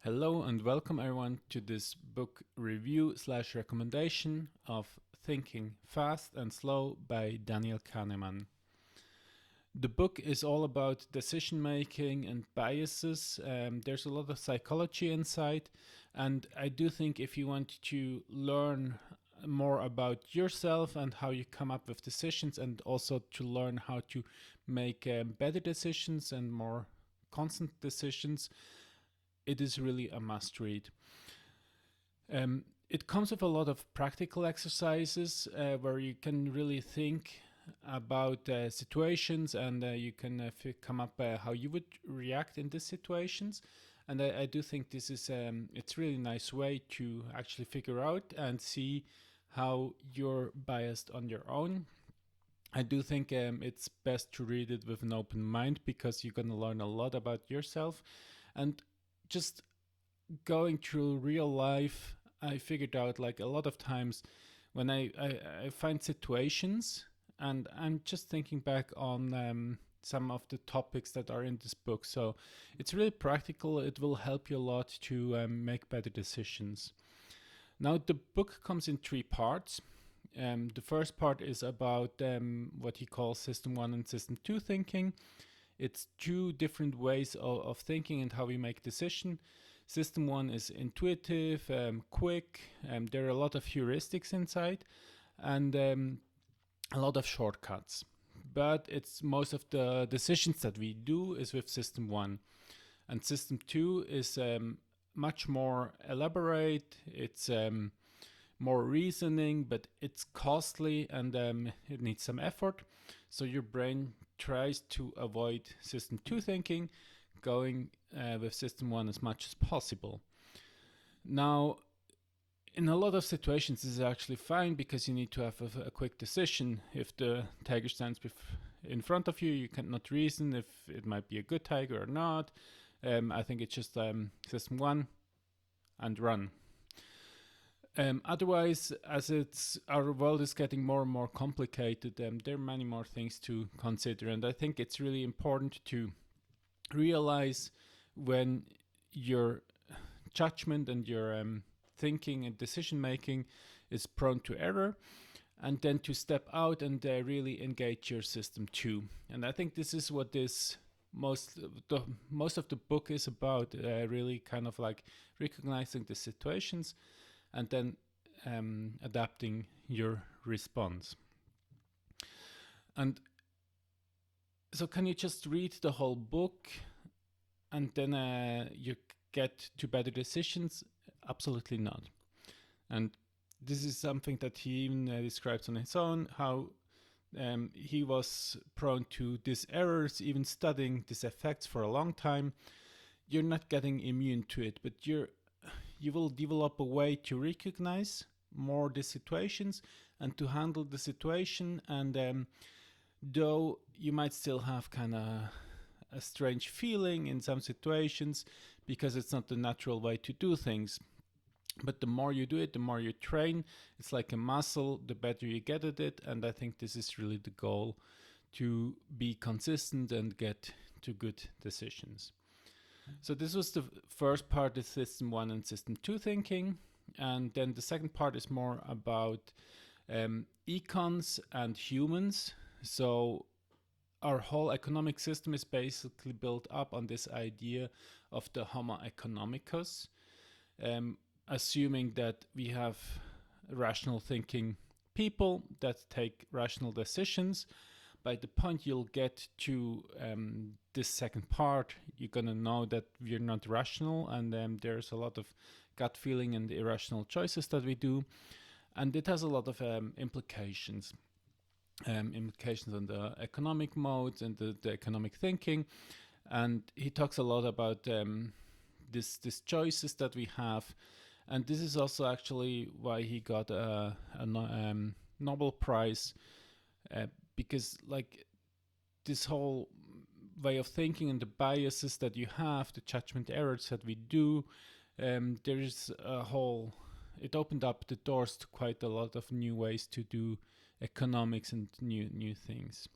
Hello and welcome everyone to this book review slash recommendation of Thinking Fast and Slow by Daniel Kahneman. The book is all about decision making and biases. There's a lot of psychology inside, and I do think if you want to learn more about yourself and how you come up with decisions, and also to learn how to make better decisions and more constant decisions, it is really a must read. It comes with a lot of practical exercises where you can really think about situations, and you can come up how you would react in these situations. And I do think this is it's really nice way to actually figure out and see how you're biased on your own. I do think it's best to read it with an open mind, because you're going to learn a lot about yourself. And just going through real life, I figured out like a lot of times when I find situations, and I'm just thinking back on some of the topics that are in this book. So it's really practical. It will help you a lot to make better decisions. Now, the book comes in three parts. The first part is about what he calls System 1 and System 2 thinking. It's two different ways of thinking and how we make decisions. System 1 is intuitive, quick. There are a lot of heuristics inside, and a lot of shortcuts. But it's most of the decisions that we do is with System 1. And System 2 is much more elaborate. It's more reasoning, but it's costly, and it needs some effort. So your brain tries to avoid System 2 thinking, going with System 1 as much as possible. Now, in a lot of situations, this is actually fine, because you need to have a quick decision. If the tiger stands in front of you, you cannot reason if it might be a good tiger or not. I think it's just System 1 and run. Otherwise, as our world is getting more and more complicated, there are many more things to consider, and I think it's really important to realize when your judgment and your thinking and decision making is prone to error, and then to step out and really engage your System 2. And I think this is what this most of the book is about, really kind of like recognizing the situations and then adapting your response. And so, can you just read the whole book and then you get to better decisions? Absolutely not. And this is something that he even describes on his own, how he was prone to these errors, even studying these effects for a long time. You're not getting immune to it, but you will develop a way to recognize more the situations and to handle the situation. And though you might still have kind of a strange feeling in some situations, because it's not the natural way to do things, but the more you do it, the more you train. It's like a muscle, the better you get at it. And I think this is really the goal, to be consistent and get to good decisions. So this was the first part, the System 1 and System 2 thinking. And then the second part is more about econs and humans. So our whole economic system is basically built up on this idea of the Homo economicus, assuming that we have rational thinking people that take rational decisions. By the point you'll get to this second part, you're going to know that we're not rational, and there's a lot of gut feeling and irrational choices that we do. And it has a lot of implications on the economic modes and the economic thinking. And he talks a lot about this choices that we have. And this is also actually why he got a Nobel Prize, because like this whole way of thinking and the biases that you have, the judgment errors that we do, there's a whole, it opened up the doors to quite a lot of new ways to do economics and new things.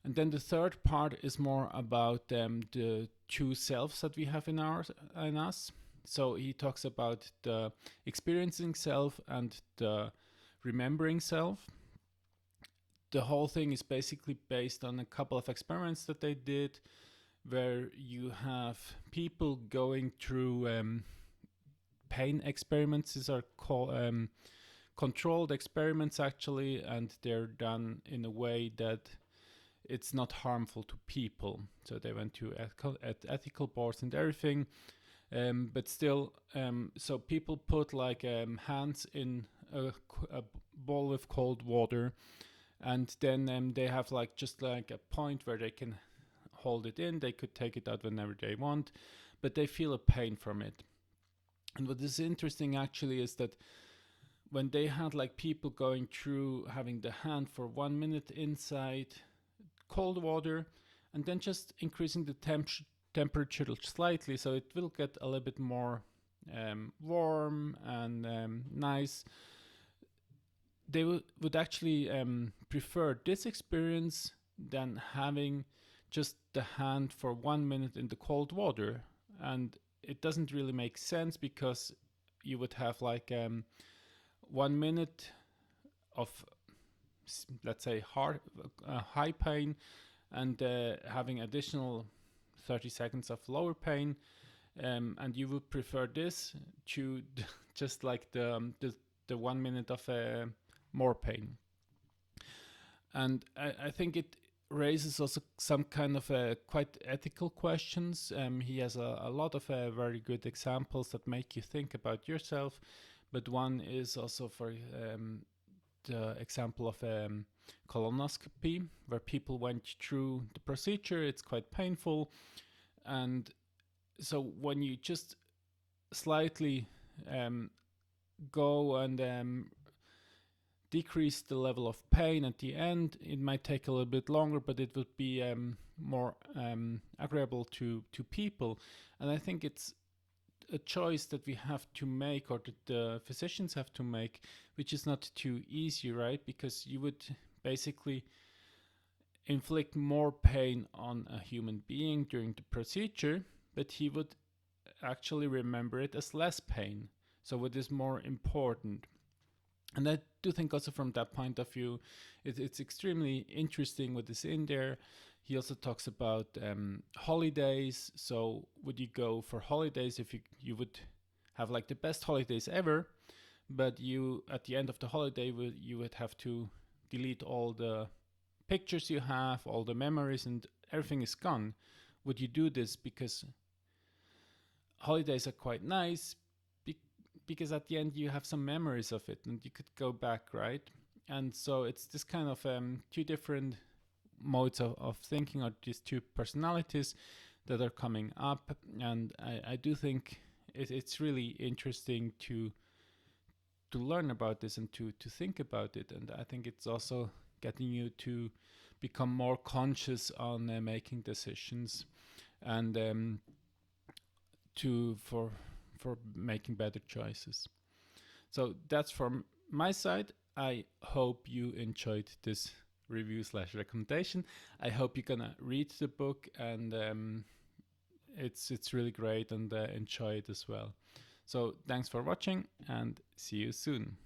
And then the third part is more about the two selves that we have in us. So he talks about the experiencing self and the remembering self. The whole thing is basically based on a couple of experiments that they did, where you have people going through pain experiments. These are called controlled experiments actually, and they're done in a way that it's not harmful to people. So they went to ethical boards and everything, but still, so people put like hands in a bowl of cold water, and then they have like just like a point where they can hold it in. They could take it out whenever they want, but they feel a pain from it. And what is interesting actually is that when they had like people going through having the hand for 1 minute inside cold water and then just increasing the temperature slightly, so it will get a little bit more warm and nice, they would actually prefer this experience than having just the hand for 1 minute in the cold water. And it doesn't really make sense, because you would have like 1 minute of, let's say, high pain, and having additional 30 seconds of lower pain, and you would prefer this to just like the 1 minute of more pain. And I think it raises also some kind of quite ethical questions. He has a lot of very good examples that make you think about yourself, but one is also for the example of colonoscopy, where people went through the procedure. It's quite painful, and so when you just slightly go and decrease the level of pain at the end, it might take a little bit longer, but it would be more agreeable to people. And I think it's a choice that we have to make, or that the physicians have to make, which is not too easy, right? Because you would basically inflict more pain on a human being during the procedure, but he would actually remember it as less pain. So what is more important? And I do think also from that point of view, it's extremely interesting what is in there. He also talks about holidays. So would you go for holidays if you would have like the best holidays ever, but you at the end of the holiday you would have to delete all the pictures you have, all the memories, and everything is gone. Would you do this? Because holidays are quite nice, because at the end you have some memories of it and you could go back, right? And so it's this kind of two different modes of thinking, or these two personalities that are coming up. And I do think it's really interesting to learn about this and to think about it. And I think it's also getting you to become more conscious on making decisions, and for making better choices. So that's from my side. I hope you enjoyed this review/recommendation. I hope you're gonna read the book, and it's really great, and enjoy it as well. So thanks for watching, and see you soon.